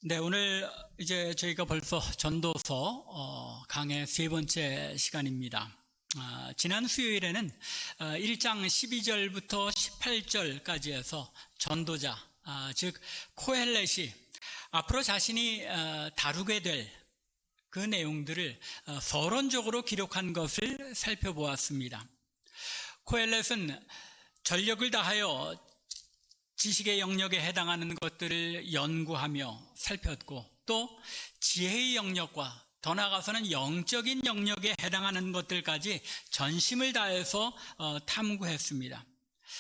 네, 오늘 이제 저희가 벌써 전도서 강의 세 번째 시간입니다. 지난 수요일에는 1장 12절부터 18절까지 해서 전도자, 즉 코헬렛이 앞으로 자신이 다루게 될 그 내용들을 서론적으로 기록한 것을 살펴보았습니다. 코헬렛은 전력을 다하여 지식의 영역에 해당하는 것들을 연구하며 살폈고, 또 지혜의 영역과 더 나아가서는 영적인 영역에 해당하는 것들까지 전심을 다해서 탐구했습니다.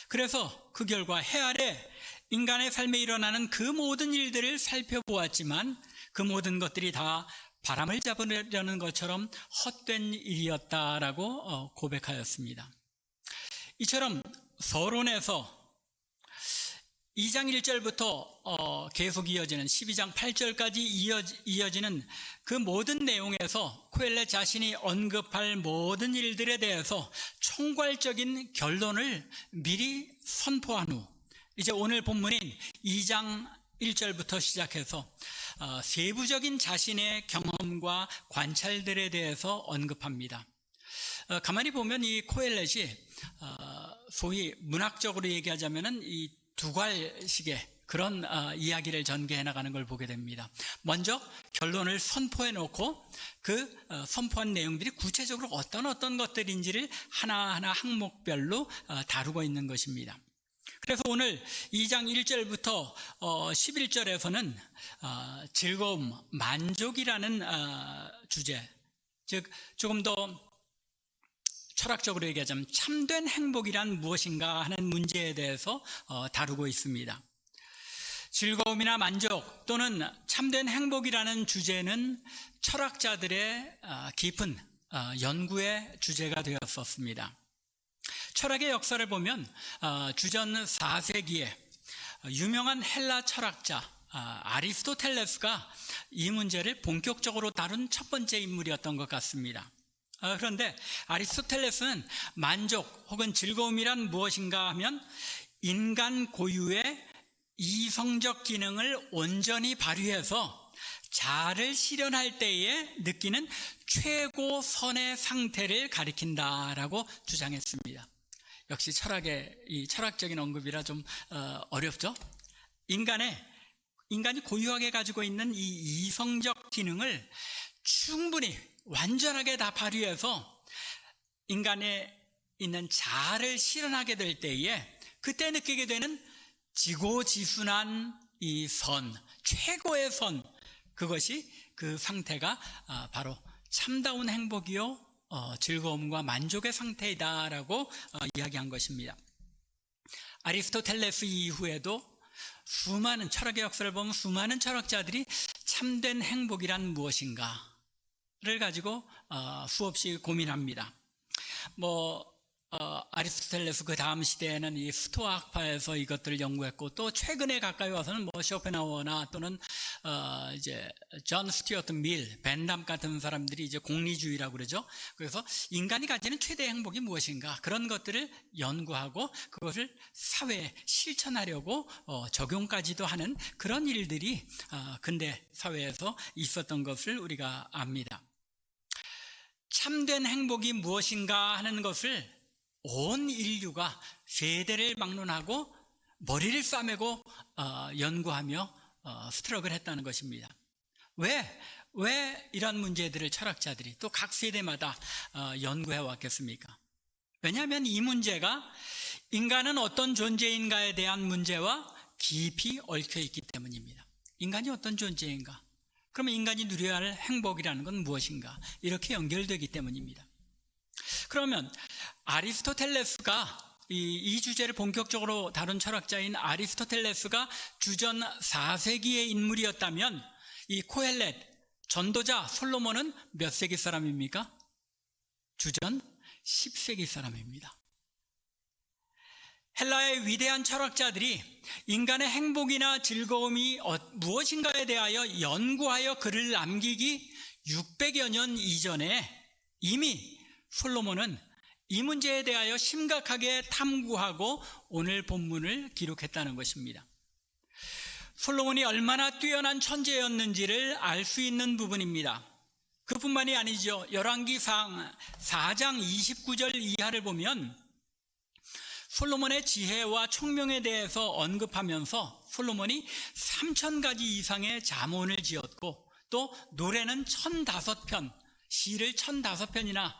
그래서 그 결과 해 아래 인간의 삶에 일어나는 그 모든 일들을 살펴보았지만 그 모든 것들이 다 바람을 잡으려는 것처럼 헛된 일이었다라고 고백하였습니다. 이처럼 서론에서 2장 1절부터 계속 이어지는 12장 8절까지 이어지는 그 모든 내용에서 코헬렛 자신이 언급할 모든 일들에 대해서 총괄적인 결론을 미리 선포한 후 이제 오늘 본문인 2장 1절부터 시작해서 세부적인 자신의 경험과 관찰들에 대해서 언급합니다. 가만히 보면 이 코헬렛이 소위 문학적으로 얘기하자면은 이 두괄식의 그런 이야기를 전개해 나가는 걸 보게 됩니다. 먼저 결론을 선포해 놓고 그 선포한 내용들이 구체적으로 어떤 것들인지를 하나하나 항목별로 다루고 있는 것입니다. 그래서 오늘 2장 1절부터 11절에서는 즐거움, 만족이라는 주제, 즉 조금 더 철학적으로 얘기하자면 참된 행복이란 무엇인가 하는 문제에 대해서 다루고 있습니다. 즐거움이나 만족 또는 참된 행복이라는 주제는 철학자들의 깊은 연구의 주제가 되었었습니다. 철학의 역사를 보면 주전 4세기에 유명한 헬라 철학자 아리스토텔레스가 이 문제를 본격적으로 다룬 첫 번째 인물이었던 것 같습니다. 그런데 아리스토텔레스는 만족 혹은 즐거움이란 무엇인가 하면 인간 고유의 이성적 기능을 온전히 발휘해서 자아를 실현할 때에 느끼는 최고 선의 상태를 가리킨다라고 주장했습니다. 역시 이 철학적인 언급이라 좀 어렵죠? 인간이 고유하게 가지고 있는 이 이성적 기능을 충분히 완전하게 다 발휘해서 인간에 있는 자아를 실현하게 될 때에 그때 느끼게 되는 지고지순한 이 선, 최고의 선, 그것이 그 상태가 바로 참다운 행복이요 즐거움과 만족의 상태이다라고 이야기한 것입니다. 아리스토텔레스 이후에도 수많은 철학의 역사를 보면 수많은 철학자들이 참된 행복이란 무엇인가를 가지고 수없이 고민합니다. 아리스토텔레스 그 다음 시대에는 이 스토아 학파에서 이것들을 연구했고, 또 최근에 가까이 와서는 쇼펜하우어나 또는 이제 존 스튜어트 밀, 벤담 같은 사람들이 이제 공리주의라고 그러죠. 그래서 인간이 가지는 최대 행복이 무엇인가, 그런 것들을 연구하고 그것을 사회에 실천하려고 적용까지도 하는 그런 일들이 근대 사회에서 있었던 것을 우리가 압니다. 참된 행복이 무엇인가 하는 것을 온 인류가 세대를 막론하고 머리를 싸매고 연구하며 스트럭을 했다는 것입니다. 왜 이런 문제들을 철학자들이 또 각 세대마다 연구해 왔겠습니까? 왜냐하면 이 문제가 인간은 어떤 존재인가에 대한 문제와 깊이 얽혀 있기 때문입니다. 인간이 어떤 존재인가? 그러면 인간이 누려야 할 행복이라는 건 무엇인가? 이렇게 연결되기 때문입니다. 그러면 아리스토텔레스가 이 주제를 본격적으로 다룬 철학자인 아리스토텔레스가 주전 4세기의 인물이었다면 이 코헬렛, 전도자 솔로몬은 몇 세기 사람입니까? 주전 10세기 사람입니다. 헬라의 위대한 철학자들이 인간의 행복이나 즐거움이 무엇인가에 대하여 연구하여 글을 남기기 600여 년 이전에 이미 솔로몬은 이 문제에 대하여 심각하게 탐구하고 오늘 본문을 기록했다는 것입니다. 솔로몬이 얼마나 뛰어난 천재였는지를 알 수 있는 부분입니다. 그뿐만이 아니죠. 열왕기상 4장 29절 이하를 보면 솔로몬의 지혜와 총명에 대해서 언급하면서 솔로몬이 3,000가지 이상의 잠언을 지었고 또 노래는 1,005편, 시를 1,005편이나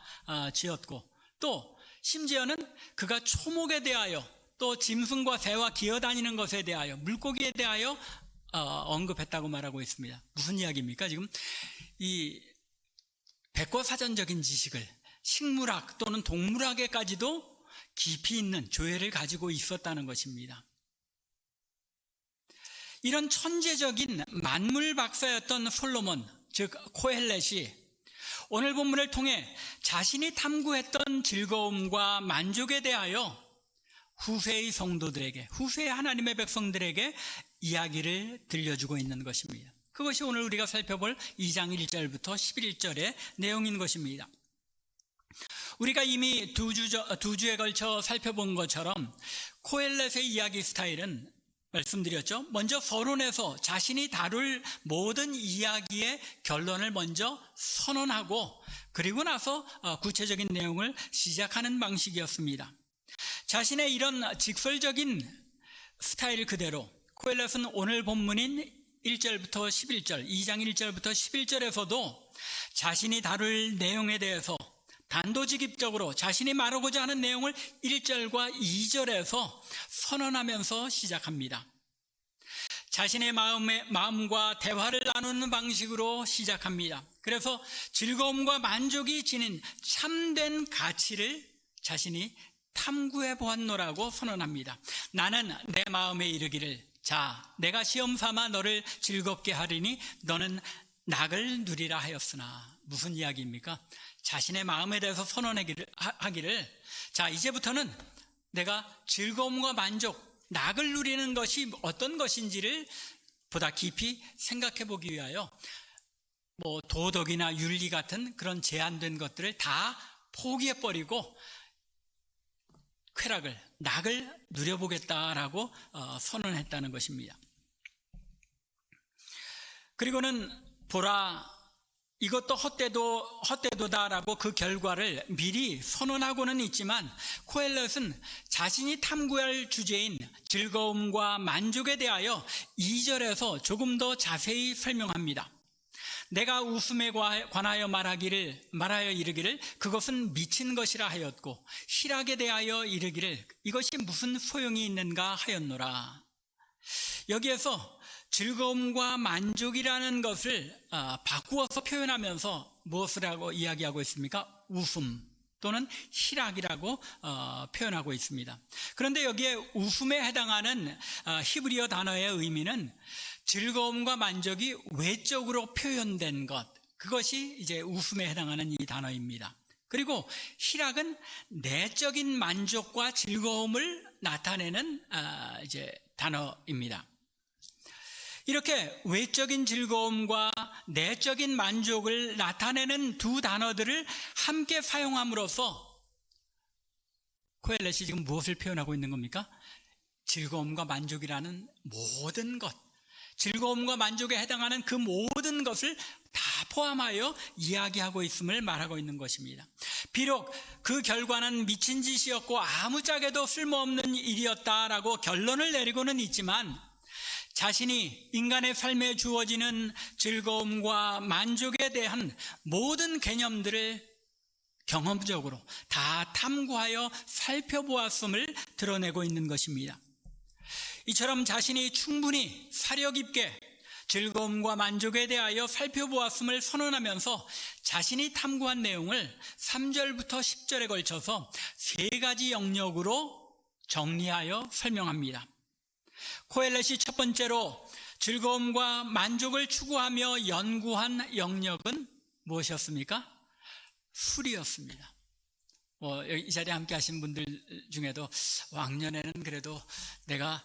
지었고 또 심지어는 그가 초목에 대하여 또 짐승과 새와 기어다니는 것에 대하여 물고기에 대하여 언급했다고 말하고 있습니다. 무슨 이야기입니까? 지금 이 백과사전적인 지식을 식물학 또는 동물학에까지도 깊이 있는 조예를 가지고 있었다는 것입니다. 이런 천재적인 만물 박사였던 솔로몬, 즉 코헬렛이 오늘 본문을 통해 자신이 탐구했던 즐거움과 만족에 대하여 후세의 성도들에게, 후세의 하나님의 백성들에게 이야기를 들려주고 있는 것입니다. 그것이 오늘 우리가 살펴볼 2장 1절부터 11절의 내용인 것입니다. 우리가 이미 두 주에 걸쳐 살펴본 것처럼 코헬렛의 이야기 스타일은 말씀드렸죠. 먼저 서론에서 자신이 다룰 모든 이야기의 결론을 먼저 선언하고 그리고 나서 구체적인 내용을 시작하는 방식이었습니다. 자신의 이런 직설적인 스타일 그대로 코헬렛은 오늘 본문인 1절부터 11절, 2장 1절부터 11절에서도 자신이 다룰 내용에 대해서 단도직입적으로 자신이 말하고자 하는 내용을 1절과 2절에서 선언하면서 시작합니다. 자신의 마음과 대화를 나누는 방식으로 시작합니다. 그래서 즐거움과 만족이 지닌 참된 가치를 자신이 탐구해 보았노라고 선언합니다. 나는 내 마음에 이르기를 자 내가 시험 삼아 너를 즐겁게 하리니 너는 낙을 누리라 하였으나. 무슨 이야기입니까? 자신의 마음에 대해서 선언하기를 자 이제부터는 내가 즐거움과 만족, 낙을 누리는 것이 어떤 것인지를 보다 깊이 생각해 보기 위하여 도덕이나 윤리 같은 그런 제한된 것들을 다 포기해 버리고 쾌락을, 낙을 누려보겠다라고 선언했다는 것입니다. 그리고는 보라 이것도 헛되도다라고 그 결과를 미리 선언하고는 있지만 코헬렛은 자신이 탐구할 주제인 즐거움과 만족에 대하여 2절에서 조금 더 자세히 설명합니다. 내가 웃음에 관하여 말하여 이르기를 그것은 미친 것이라 하였고 희락에 대하여 이르기를 이것이 무슨 소용이 있는가 하였노라. 여기에서 즐거움과 만족이라는 것을 바꾸어서 표현하면서 무엇을 하고 이야기하고 있습니까? 웃음 또는 희락이라고 표현하고 있습니다. 그런데 여기에 웃음에 해당하는 히브리어 단어의 의미는 즐거움과 만족이 외적으로 표현된 것, 그것이 이제 웃음에 해당하는 이 단어입니다. 그리고 희락은 내적인 만족과 즐거움을 나타내는 이제 단어입니다. 이렇게 외적인 즐거움과 내적인 만족을 나타내는 두 단어들을 함께 사용함으로써 코헬렛이 지금 무엇을 표현하고 있는 겁니까? 즐거움과 만족이라는 모든 것, 즐거움과 만족에 해당하는 그 모든 것을 다 포함하여 이야기하고 있음을 말하고 있는 것입니다. 비록 그 결과는 미친 짓이었고 아무짝에도 쓸모없는 일이었다라고 결론을 내리고는 있지만 자신이 인간의 삶에 주어지는 즐거움과 만족에 대한 모든 개념들을 경험적으로 다 탐구하여 살펴보았음을 드러내고 있는 것입니다. 이처럼 자신이 충분히 사력 있게 즐거움과 만족에 대하여 살펴보았음을 선언하면서 자신이 탐구한 내용을 3절부터 10절에 걸쳐서 세 가지 영역으로 정리하여 설명합니다. 코헬렛이 첫 번째로 즐거움과 만족을 추구하며 연구한 영역은 무엇이었습니까? 술이었습니다. 이 자리에 함께 하신 분들 중에도 왕년에는 그래도 내가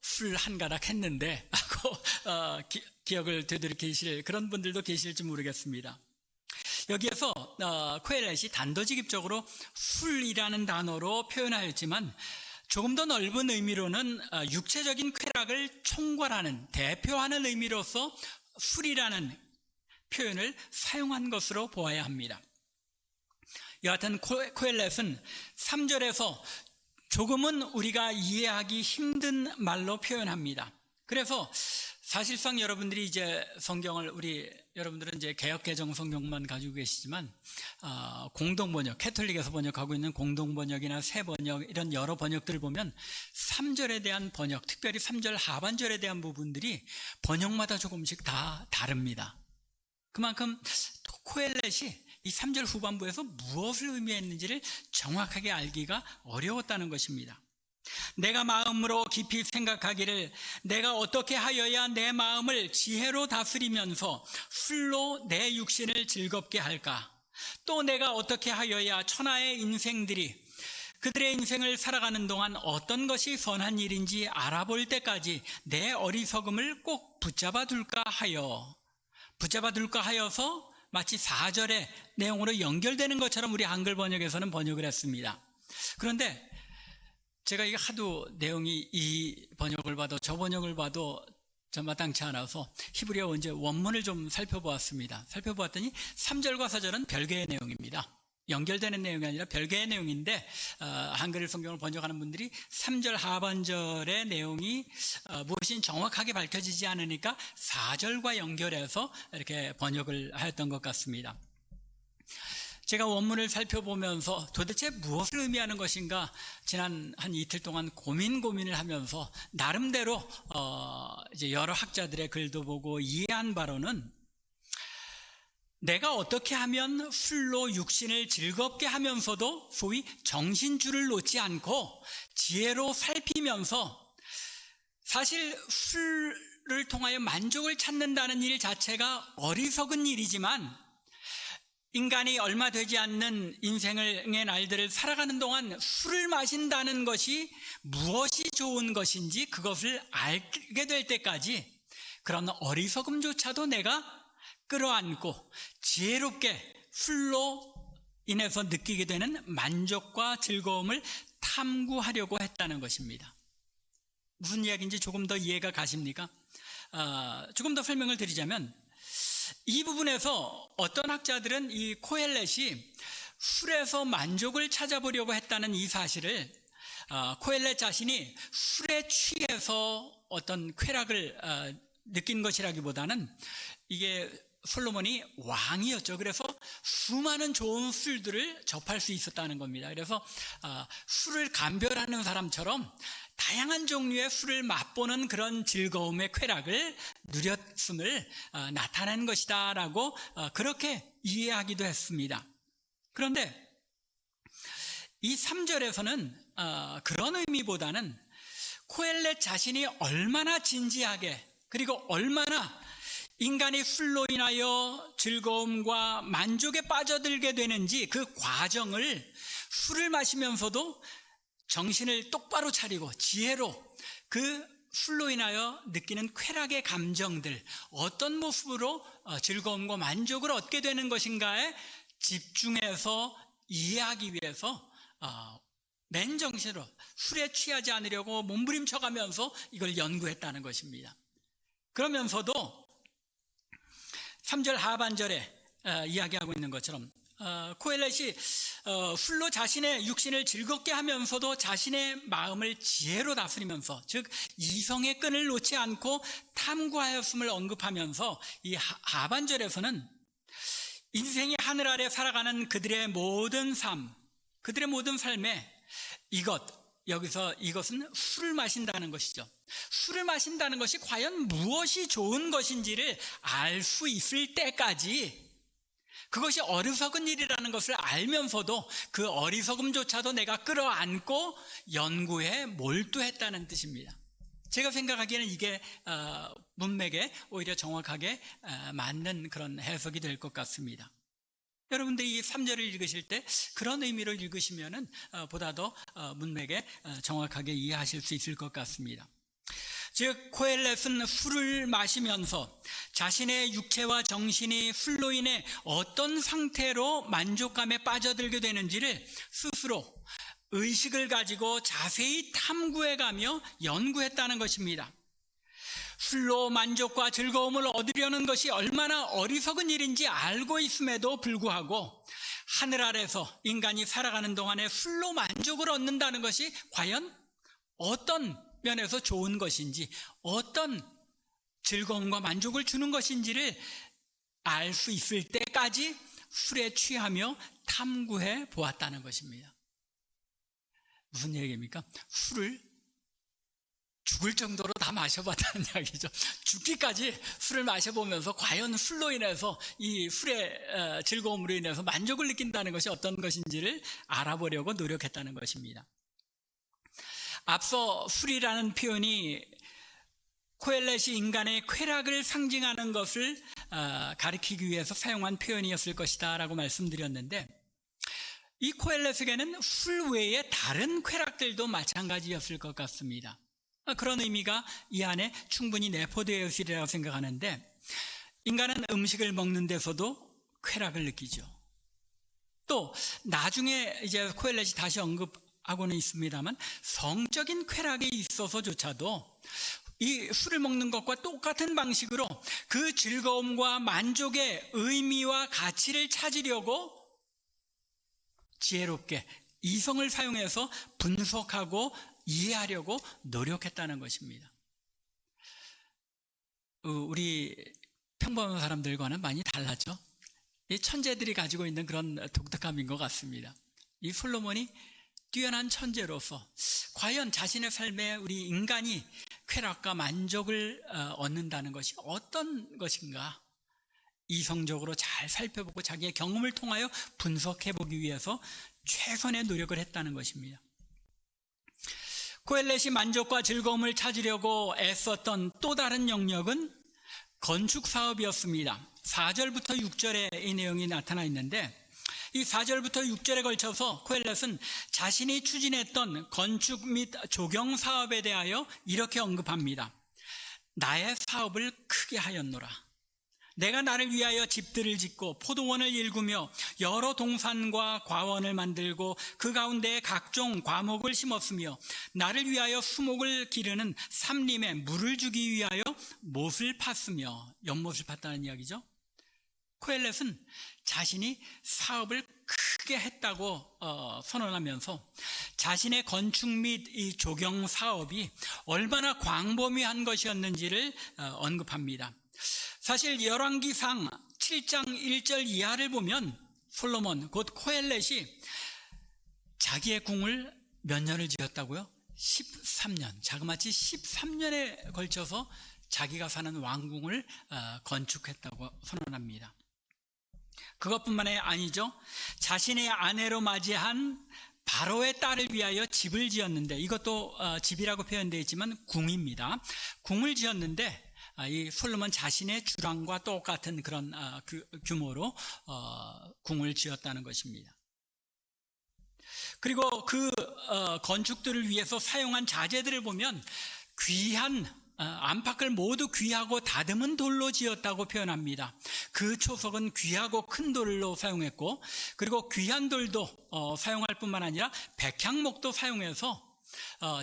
술 한 가닥 했는데 하고 기억을 되돌이키실 그런 분들도 계실지 모르겠습니다. 여기에서 코헬렛이 단도직입적으로 술이라는 단어로 표현하였지만 조금 더 넓은 의미로는 육체적인 쾌락을 총괄하는, 대표하는 의미로서 술이라는 표현을 사용한 것으로 보아야 합니다. 여하튼 코엘렛은 3절에서 조금은 우리가 이해하기 힘든 말로 표현합니다. 그래서 사실상 여러분들이 이제 성경을, 여러분들은 이제 개역개정 성경만 가지고 계시지만, 공동번역, 캐톨릭에서 번역하고 있는 공동번역이나 새번역, 이런 여러 번역들을 보면 3절에 대한 번역, 특별히 3절 하반절에 대한 부분들이 번역마다 조금씩 다 다릅니다. 그만큼 코엘렛이 이 3절 후반부에서 무엇을 의미했는지를 정확하게 알기가 어려웠다는 것입니다. 내가 마음으로 깊이 생각하기를 내가 어떻게 하여야 내 마음을 지혜로 다스리면서 술로 내 육신을 즐겁게 할까? 또 내가 어떻게 하여야 천하의 인생들이 그들의 인생을 살아가는 동안 어떤 것이 선한 일인지 알아볼 때까지 내 어리석음을 꼭 붙잡아 둘까 하여서 마치 4절의 내용으로 연결되는 것처럼 우리 한글 번역에서는 번역을 했습니다. 그런데 제가 이게 하도 내용이 이 번역을 봐도 저 번역을 봐도 마땅치 않아서 히브리어 원문을 좀 살펴보았습니다. 살펴보았더니 3절과 4절은 별개의 내용입니다. 연결되는 내용이 아니라 별개의 내용인데, 한글 성경을 번역하는 분들이 3절 하반절의 내용이 무엇인지 정확하게 밝혀지지 않으니까 4절과 연결해서 이렇게 번역을 하였던 것 같습니다. 제가 원문을 살펴보면서 도대체 무엇을 의미하는 것인가 지난 한 이틀 동안 고민을 하면서 나름대로 이제 여러 학자들의 글도 보고 이해한 바로는, 내가 어떻게 하면 술로 육신을 즐겁게 하면서도 소위 정신줄을 놓지 않고 지혜로 살피면서, 사실 술을 통하여 만족을 찾는다는 일 자체가 어리석은 일이지만 인간이 얼마 되지 않는 인생의 날들을 살아가는 동안 술을 마신다는 것이 무엇이 좋은 것인지 그것을 알게 될 때까지 그런 어리석음조차도 내가 끌어안고 지혜롭게 술로 인해서 느끼게 되는 만족과 즐거움을 탐구하려고 했다는 것입니다. 무슨 이야기인지 조금 더 이해가 가십니까? 조금 더 설명을 드리자면, 이 부분에서 어떤 학자들은 이 코엘렛이 술에서 만족을 찾아보려고 했다는 이 사실을, 코엘렛 자신이 술에 취해서 어떤 쾌락을 느낀 것이라기보다는, 이게 솔로몬이 왕이었죠. 그래서 수많은 좋은 술들을 접할 수 있었다는 겁니다. 그래서 술을 감별하는 사람처럼 다양한 종류의 술을 맛보는 그런 즐거움의 쾌락을 누렸음을 나타낸 것이다 라고 그렇게 이해하기도 했습니다. 그런데 이 3절에서는 그런 의미보다는 코엘렛 자신이 얼마나 진지하게, 그리고 얼마나 인간이 술로 인하여 즐거움과 만족에 빠져들게 되는지 그 과정을, 술을 마시면서도 정신을 똑바로 차리고 지혜로 그 술로 인하여 느끼는 쾌락의 감정들, 어떤 모습으로 즐거움과 만족을 얻게 되는 것인가에 집중해서 이해하기 위해서 맨정신으로 술에 취하지 않으려고 몸부림쳐가면서 이걸 연구했다는 것입니다. 그러면서도 3절 하반절에 이야기하고 있는 것처럼 코엘렛이 술로 자신의 육신을 즐겁게 하면서도 자신의 마음을 지혜로 다스리면서, 즉 이성의 끈을 놓지 않고 탐구하였음을 언급하면서 이 하반절에서는 인생이 하늘 아래 살아가는 그들의 모든 삶에 여기서 이것은 술을 마신다는 것이죠. 술을 마신다는 것이 과연 무엇이 좋은 것인지를 알 수 있을 때까지, 그것이 어리석은 일이라는 것을 알면서도 그 어리석음조차도 내가 끌어안고 연구에 몰두했다는 뜻입니다. 제가 생각하기에는 이게 문맥에 오히려 정확하게 맞는 그런 해석이 될 것 같습니다. 여러분들이 이 3절을 읽으실 때 그런 의미로 읽으시면은 보다 더 문맥에 정확하게 이해하실 수 있을 것 같습니다. 즉 코엘렛은 술을 마시면서 자신의 육체와 정신이 술로 인해 어떤 상태로 만족감에 빠져들게 되는지를 스스로 의식을 가지고 자세히 탐구해가며 연구했다는 것입니다. 술로 만족과 즐거움을 얻으려는 것이 얼마나 어리석은 일인지 알고 있음에도 불구하고 하늘 아래서 인간이 살아가는 동안에 술로 만족을 얻는다는 것이 과연 어떤 면에서 좋은 것인지, 어떤 즐거움과 만족을 주는 것인지를 알 수 있을 때까지 술에 취하며 탐구해 보았다는 것입니다. 무슨 얘기입니까? 술을 죽을 정도로 다 마셔봤다는 이야기죠. 죽기까지 술을 마셔보면서 과연 술로 인해서 이 술의 즐거움으로 인해서 만족을 느낀다는 것이 어떤 것인지를 알아보려고 노력했다는 것입니다. 앞서 술이라는 표현이 코엘렛이 인간의 쾌락을 상징하는 것을 가리키기 위해서 사용한 표현이었을 것이다 라고 말씀드렸는데, 이 코엘렛에게는 술 외에 다른 쾌락들도 마찬가지였을 것 같습니다. 그런 의미가 이 안에 충분히 내포되어 있으리라고 생각하는데, 인간은 음식을 먹는 데서도 쾌락을 느끼죠. 또 나중에 이제 코엘렛이 다시 언급하고는 있습니다만, 성적인 쾌락에 있어서조차도 이 술을 먹는 것과 똑같은 방식으로 그 즐거움과 만족의 의미와 가치를 찾으려고 지혜롭게 이성을 사용해서 분석하고 이해하려고 노력했다는 것입니다. 우리 평범한 사람들과는 많이 달랐죠. 이 천재들이 가지고 있는 그런 독특함인 것 같습니다. 이 솔로몬이 뛰어난 천재로서 과연 자신의 삶에 우리 인간이 쾌락과 만족을 얻는다는 것이 어떤 것인가, 이성적으로 잘 살펴보고 자기의 경험을 통하여 분석해보기 위해서 최선의 노력을 했다는 것입니다. 코엘렛이 만족과 즐거움을 찾으려고 애썼던 또 다른 영역은 건축 사업이었습니다. 4절부터 6절에 이 내용이 나타나 있는데, 이 4절부터 6절에 걸쳐서 코엘렛은 자신이 추진했던 건축 및 조경 사업에 대하여 이렇게 언급합니다. 나의 사업을 크게 하였노라. 내가 나를 위하여 집들을 짓고 포도원을 일구며 여러 동산과 과원을 만들고 그 가운데에 각종 과목을 심었으며 나를 위하여 수목을 기르는 삼림에 물을 주기 위하여 못을 팠으며, 연못을 팠다는 이야기죠. 코엘렛은 자신이 사업을 크게 했다고 선언하면서 자신의 건축 및 이 조경 사업이 얼마나 광범위한 것이었는지를 언급합니다. 사실 열왕기상 7장 1절 이하를 보면 솔로몬, 곧 코엘렛이 자기의 궁을 몇 년을 지었다고요? 13년, 자그마치 13년에 걸쳐서 자기가 사는 왕궁을 건축했다고 선언합니다. 그것뿐만이 아니죠. 자신의 아내로 맞이한 바로의 딸을 위하여 집을 지었는데, 이것도 집이라고 표현되어 있지만 궁입니다. 궁을 지었는데 이 솔로몬 자신의 주랑과 똑같은 그런 규모로 궁을 지었다는 것입니다. 그리고 그 건축들을 위해서 사용한 자재들을 보면 귀한 안팎을 모두 귀하고 다듬은 돌로 지었다고 표현합니다. 그 초석은 귀하고 큰 돌로 사용했고, 그리고 귀한 돌도 사용할 뿐만 아니라 백향목도 사용해서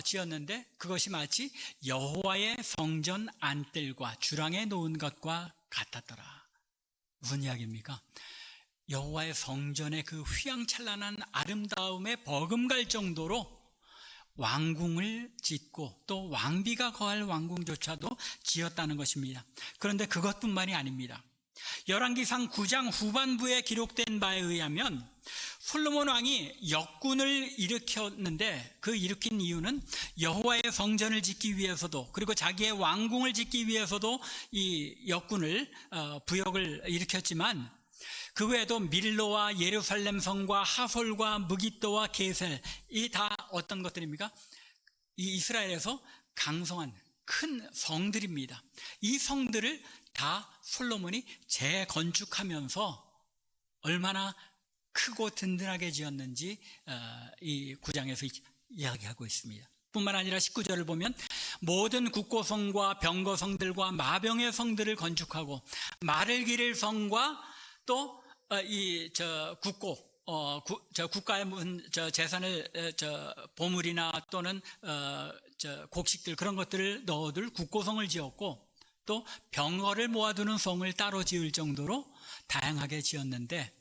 지었는데, 그것이 마치 여호와의 성전 안뜰과 주랑에 놓은 것과 같았더라. 무슨 이야기입니까? 여호와의 성전의 그 휘황찬란한 아름다움에 버금갈 정도로 왕궁을 짓고 또 왕비가 거할 왕궁조차도 지었다는 것입니다. 그런데 그것뿐만이 아닙니다. 열왕기상 9장 후반부에 기록된 바에 의하면 솔로몬 왕이 역군을 일으켰는데, 그 일으킨 이유는 여호와의 성전을 짓기 위해서도, 그리고 자기의 왕궁을 짓기 위해서도 이 역군을 부역을 일으켰지만, 그 외에도 밀로와 예루살렘 성과 하솔과 무깃도와 게셀, 이 다 어떤 것들입니까? 이 이스라엘에서 강성한 큰 성들입니다. 이 성들을 다 솔로몬이 재건축하면서 얼마나 크고 든든하게 지었는지 이 9장에서 이야기하고 있습니다. 뿐만 아니라 19절을 보면 모든 국고성과 병거성들과 마병의 성들을 건축하고 말을 기를 성과 또 국고 국가의 무슨 재산을 보물이나 또는 곡식들 그런 것들을 넣어둘 국고성을 지었고, 또 병거를 모아두는 성을 따로 지을 정도로 다양하게 지었는데,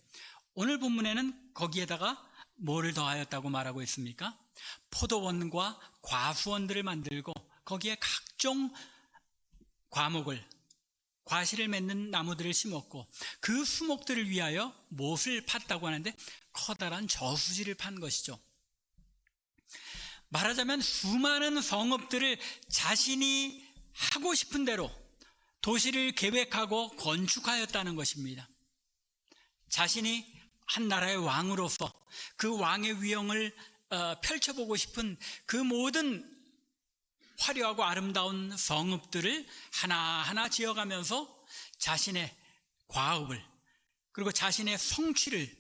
오늘 본문에는 거기에다가 뭐를 더하였다고 말하고 있습니까? 포도원과 과수원들을 만들고 거기에 각종 과실을 맺는 나무들을 심었고, 그 수목들을 위하여 못을 팠다고 하는데 커다란 저수지를 판 것이죠. 말하자면 수많은 성읍들을 자신이 하고 싶은 대로 도시를 계획하고 건축하였다는 것입니다. 자신이 한 나라의 왕으로서 그 왕의 위엄을 펼쳐보고 싶은 그 모든 화려하고 아름다운 성읍들을 하나하나 지어가면서 자신의 과업을, 그리고 자신의 성취를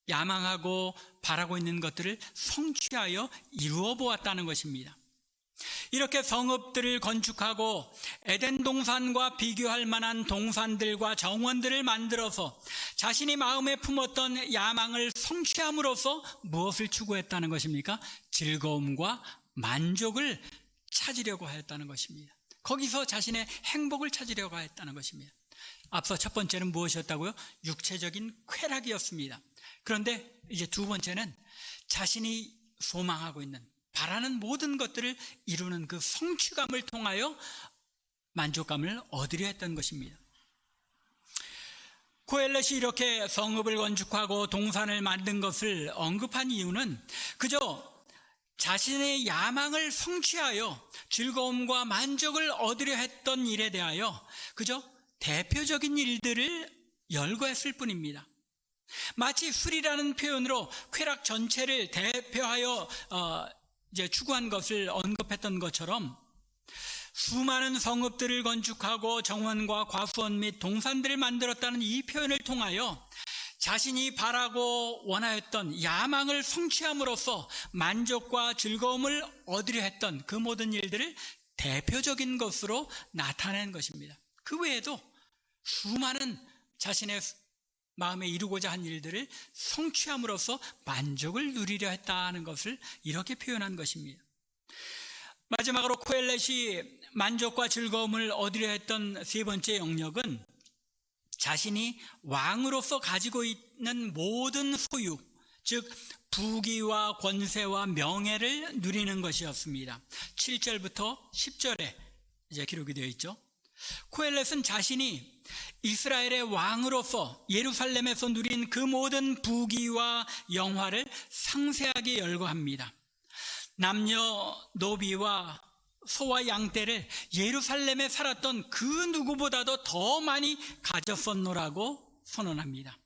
야망하고 바라고 있는 것들을 성취하여 이루어 보았다는 것입니다. 이렇게 성읍들을 건축하고 에덴 동산과 비교할 만한 동산들과 정원들을 만들어서 자신이 마음에 품었던 야망을 성취함으로써 무엇을 추구했다는 것입니까? 즐거움과 만족을 찾으려고 하였다는 것입니다. 거기서 자신의 행복을 찾으려고 하였다는 것입니다. 앞서 첫 번째는 무엇이었다고요? 육체적인 쾌락이었습니다. 그런데 이제 두 번째는 자신이 소망하고 있는, 바라는 모든 것들을 이루는 그 성취감을 통하여 만족감을 얻으려 했던 것입니다. 코엘렛이 이렇게 성읍을 건축하고 동산을 만든 것을 언급한 이유는 그저 자신의 야망을 성취하여 즐거움과 만족을 얻으려 했던 일에 대하여 그저 대표적인 일들을 열거했을 뿐입니다. 마치 술이라는 표현으로 쾌락 전체를 대표하여 추구한 것을 언급했던 것처럼 수많은 성읍들을 건축하고 정원과 과수원 및 동산들을 만들었다는 이 표현을 통하여 자신이 바라고 원하였던 야망을 성취함으로써 만족과 즐거움을 얻으려 했던 그 모든 일들을 대표적인 것으로 나타낸 것입니다. 그 외에도 수많은 자신의 마음에 이루고자 한 일들을 성취함으로써 만족을 누리려 했다는 것을 이렇게 표현한 것입니다. 마지막으로 코엘렛이 만족과 즐거움을 얻으려 했던 세 번째 영역은 자신이 왕으로서 가지고 있는 모든 소유, 즉 부귀와 권세와 명예를 누리는 것이었습니다. 7절부터 10절에 이제 기록이 되어 있죠. 코엘렛은 자신이 이스라엘의 왕으로서 예루살렘에서 누린 그 모든 부귀와 영화를 상세하게 열거합니다. 남녀노비와 소와 양떼를 예루살렘에 살았던 그 누구보다도 더 많이 가졌었노라고 선언합니다.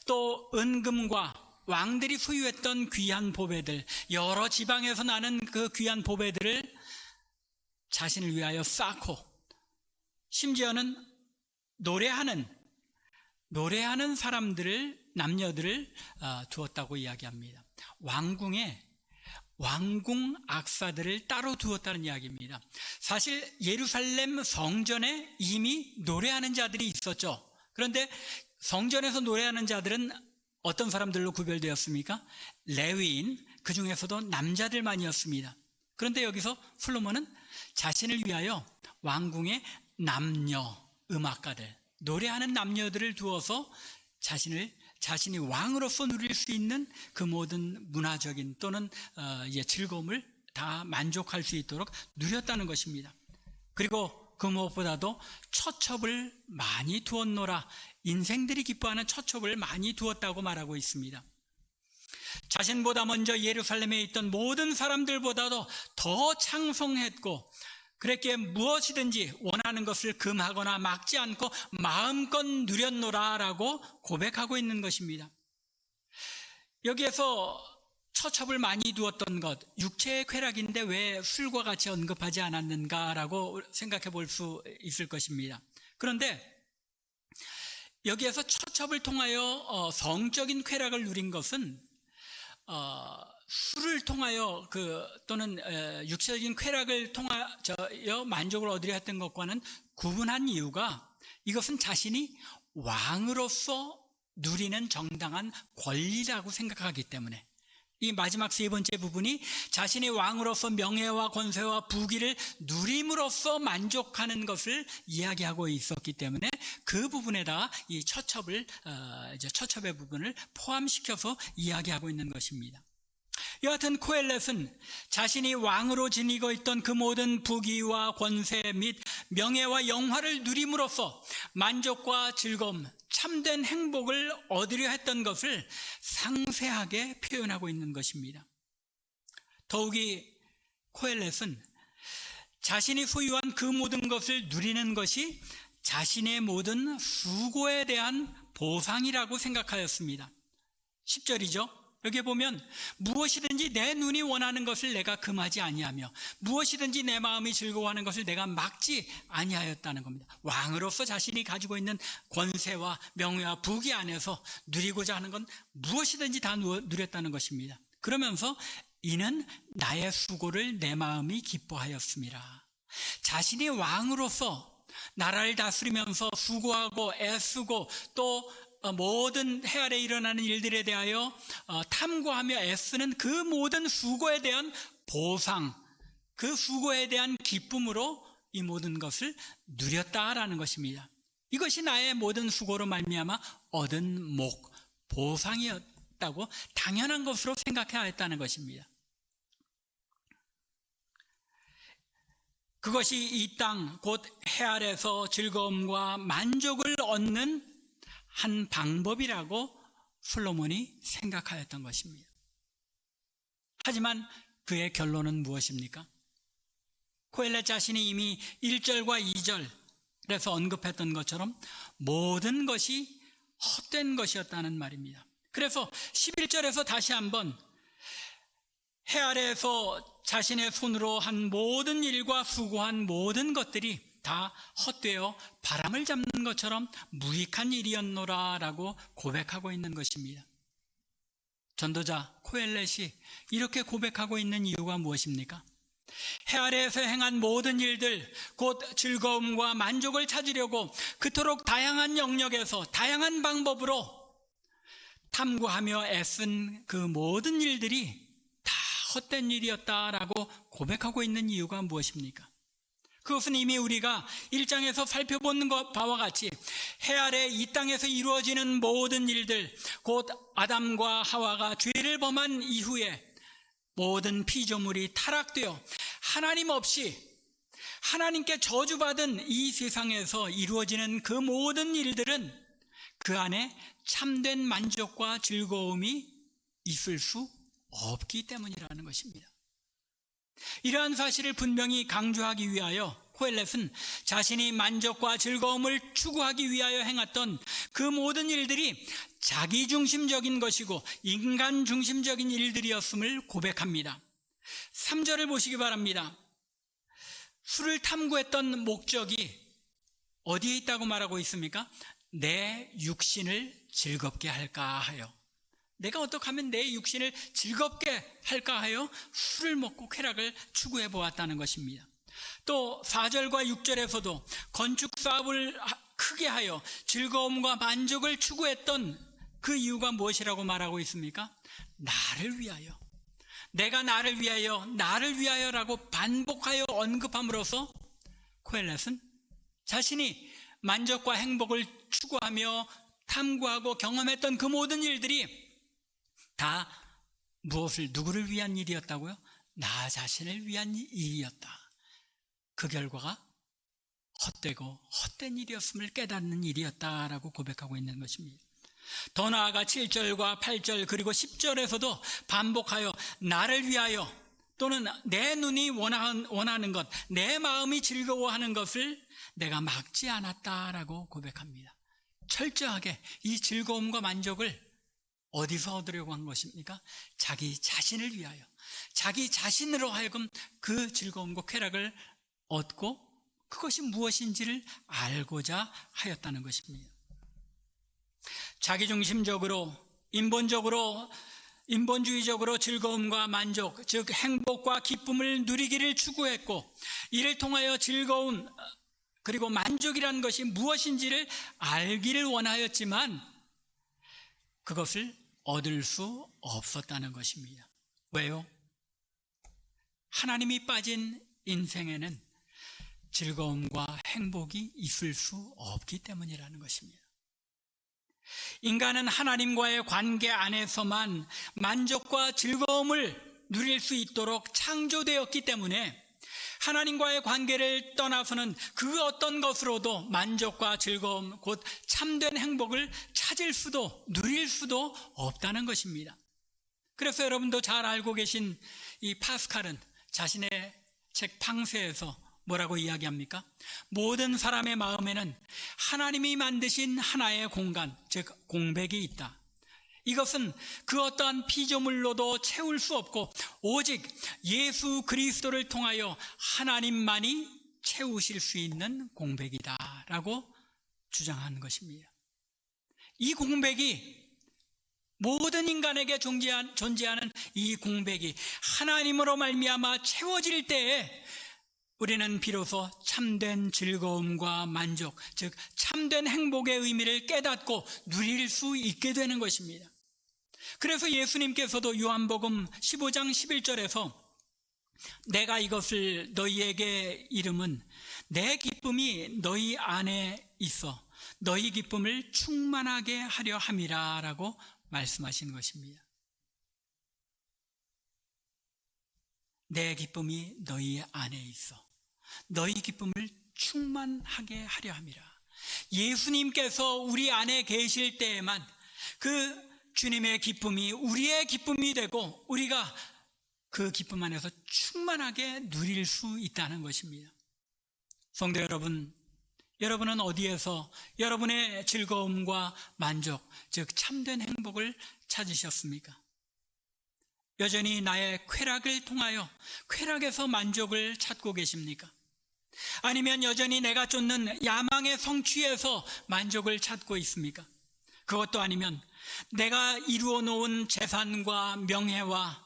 또 은금과 왕들이 소유했던 귀한 보배들, 여러 지방에서 나는 그 귀한 보배들을 자신을 위하여 쌓고, 심지어는 노래하는 사람들을, 남녀들을 두었다고 이야기합니다. 왕궁 악사들을 따로 두었다는 이야기입니다. 사실 예루살렘 성전에 이미 노래하는 자들이 있었죠. 그런데 성전에서 노래하는 자들은 어떤 사람들로 구별되었습니까? 레위인, 그 중에서도 남자들만이었습니다. 그런데 여기서 솔로몬은 자신을 위하여 왕궁의 남녀 음악가들, 노래하는 남녀들을 두어서 자신이 왕으로서 누릴 수 있는 그 모든 문화적인 또는 즐거움을 다 만족할 수 있도록 누렸다는 것입니다. 그리고 그 무엇보다도 처첩을 많이 두었노라, 인생들이 기뻐하는 처첩을 많이 두었다고 말하고 있습니다. 자신보다 먼저 예루살렘에 있던 모든 사람들보다도 더 창성했고, 그랬기에 무엇이든지 원하는 것을 금하거나 막지 않고 마음껏 누렸노라라고 고백하고 있는 것입니다. 여기에서 처첩을 많이 두었던 것, 육체의 쾌락인데 왜 술과 같이 언급하지 않았는가라고 생각해 볼 수 있을 것입니다. 그런데 여기에서 처첩을 통하여 성적인 쾌락을 누린 것은 술을 통하여 또는 육체적인 쾌락을 통하여 만족을 얻으려 했던 것과는 구분한 이유가, 이것은 자신이 왕으로서 누리는 정당한 권리라고 생각하기 때문에 이 마지막 세 번째 부분이 자신이 왕으로서 명예와 권세와 부귀를 누림으로써 만족하는 것을 이야기하고 있었기 때문에 그 부분에다 이 처첩의 부분을 포함시켜서 이야기하고 있는 것입니다. 여하튼 코엘렛은 자신이 왕으로 지니고 있던 그 모든 부귀와 권세 및 명예와 영화를 누림으로써 만족과 즐거움, 참된 행복을 얻으려 했던 것을 상세하게 표현하고 있는 것입니다. 더욱이 코엘렛은 자신이 소유한 그 모든 것을 누리는 것이 자신의 모든 수고에 대한 보상이라고 생각하였습니다. 10절이죠. 여기 보면 무엇이든지 내 눈이 원하는 것을 내가 금하지 아니하며 무엇이든지 내 마음이 즐거워하는 것을 내가 막지 아니하였다는 겁니다. 왕으로서 자신이 가지고 있는 권세와 명예와 부귀 안에서 누리고자 하는 건 무엇이든지 다 누렸다는 것입니다. 그러면서 이는 나의 수고를 내 마음이 기뻐하였습니다. 자신이 왕으로서 나라를 다스리면서 수고하고 애쓰고 또 모든 해 아래 일어나는 일들에 대하여 탐구하며 애쓰는 그 모든 수고에 대한 보상, 그 수고에 대한 기쁨으로 이 모든 것을 누렸다라는 것입니다. 이것이 나의 모든 수고로 말미암아 얻은 목, 보상이었다고 당연한 것으로 생각해야 했다는 것입니다. 그것이 이 땅, 곧 해 아래서 즐거움과 만족을 얻는 한 방법이라고 솔로몬이 생각하였던 것입니다. 하지만 그의 결론은 무엇입니까? 코엘렛 자신이 이미 1절과 2절에서 언급했던 것처럼 모든 것이 헛된 것이었다는 말입니다. 그래서 11절에서 다시 한번 해 아래에서 자신의 손으로 한 모든 일과 수고한 모든 것들이 다 헛되어 바람을 잡는 것처럼 무익한 일이었노라 라고 고백하고 있는 것입니다. 전도자 코엘렛이 이렇게 고백하고 있는 이유가 무엇입니까? 해 아래에서 행한 모든 일들, 곧 즐거움과 만족을 찾으려고 그토록 다양한 영역에서 다양한 방법으로 탐구하며 애쓴 그 모든 일들이 다 헛된 일이었다라고 고백하고 있는 이유가 무엇입니까? 그것은 이미 우리가 1장에서 살펴본 바와 같이 해 아래 이 땅에서 이루어지는 모든 일들, 곧 아담과 하와가 죄를 범한 이후에 모든 피조물이 타락되어 하나님 없이 하나님께 저주받은 이 세상에서 이루어지는 그 모든 일들은 그 안에 참된 만족과 즐거움이 있을 수 없기 때문이라는 것입니다. 이러한 사실을 분명히 강조하기 위하여 코엘렛은 자신이 만족과 즐거움을 추구하기 위하여 행했던 그 모든 일들이 자기중심적인 것이고 인간 중심적인 일들이었음을 고백합니다. 3절을 보시기 바랍니다. 술을 탐구했던 목적이 어디에 있다고 말하고 있습니까? 내 육신을 즐겁게 할까 하여, 내가 어떻게 하면 내 육신을 즐겁게 할까 하여 술을 먹고 쾌락을 추구해 보았다는 것입니다. 또 4절과 6절에서도 건축 사업을 크게 하여 즐거움과 만족을 추구했던 그 이유가 무엇이라고 말하고 있습니까? 나를 위하여, 내가 나를 위하여라고 반복하여 언급함으로써 코엘렛은 자신이 만족과 행복을 추구하며 탐구하고 경험했던 그 모든 일들이 다 누구를 위한 일이었다고요? 나 자신을 위한 일이었다. 그 결과가 헛되고 헛된 일이었음을 깨닫는 일이었다라고 고백하고 있는 것입니다. 더 나아가 7절과 8절 그리고 10절에서도 반복하여 나를 위하여 또는 내 눈이 원하는 것, 내 마음이 즐거워하는 것을 내가 막지 않았다라고 고백합니다. 철저하게 이 즐거움과 만족을 어디서 얻으려고 한 것입니까? 자기 자신을 위하여, 자기 자신으로 하여금 그 즐거움과 쾌락을 얻고 그것이 무엇인지를 알고자 하였다는 것입니다. 자기중심적으로, 인본주의적으로 즐거움과 만족, 즉 행복과 기쁨을 누리기를 추구했고, 이를 통하여 즐거움 그리고 만족이라는 것이 무엇인지를 알기를 원하였지만 그것을 얻을 수 없었다는 것입니다. 왜요? 하나님이 빠진 인생에는 즐거움과 행복이 있을 수 없기 때문이라는 것입니다. 인간은 하나님과의 관계 안에서만 만족과 즐거움을 누릴 수 있도록 창조되었기 때문에 하나님과의 관계를 떠나서는 그 어떤 것으로도 만족과 즐거움, 곧 참된 행복을 찾을 수도 누릴 수도 없다는 것입니다. 그래서 여러분도 잘 알고 계신 이 파스칼은 자신의 책 팡세에서 뭐라고 이야기합니까? 모든 사람의 마음에는 하나님이 만드신 하나의 공간, 즉 공백이 있다. 이것은 그 어떠한 피조물로도 채울 수 없고 오직 예수 그리스도를 통하여 하나님만이 채우실 수 있는 공백이다 라고 주장하는 것입니다. 이 공백이, 모든 인간에게 존재하는 이 공백이 하나님으로 말미암아 채워질 때에 우리는 비로소 참된 즐거움과 만족, 즉 참된 행복의 의미를 깨닫고 누릴 수 있게 되는 것입니다. 그래서 예수님께서도 요한복음 15장 11절에서 내가 이것을 너희에게 이름은 내 기쁨이 너희 안에 있어 너희 기쁨을 충만하게 하려 함이라 라고 말씀하신 것입니다. 내 기쁨이 너희 안에 있어 너희 기쁨을 충만하게 하려 함이라. 예수님께서 우리 안에 계실 때에만 그 주님의 기쁨이 우리의 기쁨이 되고 우리가 그 기쁨 안에서 충만하게 누릴 수 있다는 것입니다. 성도 여러분, 여러분은 어디에서 여러분의 즐거움과 만족, 즉 참된 행복을 찾으셨습니까? 여전히 나의 쾌락을 통하여 쾌락에서 만족을 찾고 계십니까? 아니면 여전히 내가 쫓는 야망의 성취에서 만족을 찾고 있습니까? 그것도 아니면 내가 이루어 놓은 재산과 명예와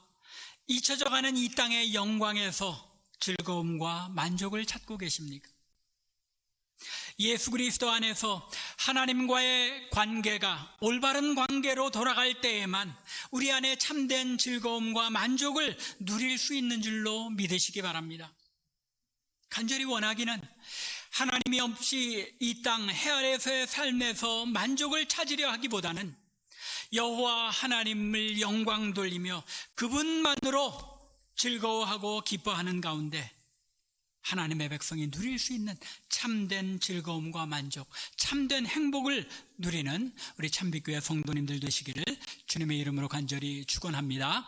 잊혀져가는 이 땅의 영광에서 즐거움과 만족을 찾고 계십니까? 예수 그리스도 안에서 하나님과의 관계가 올바른 관계로 돌아갈 때에만 우리 안에 참된 즐거움과 만족을 누릴 수 있는 줄로 믿으시기 바랍니다. 간절히 원하기는 하나님이 없이 이 땅 해 아래서의 삶에서 만족을 찾으려 하기보다는 여호와 하나님을 영광 돌리며 그분만으로 즐거워하고 기뻐하는 가운데 하나님의 백성이 누릴 수 있는 참된 즐거움과 만족, 참된 행복을 누리는 우리 참빛교회 성도님들 되시기를 주님의 이름으로 간절히 축원합니다.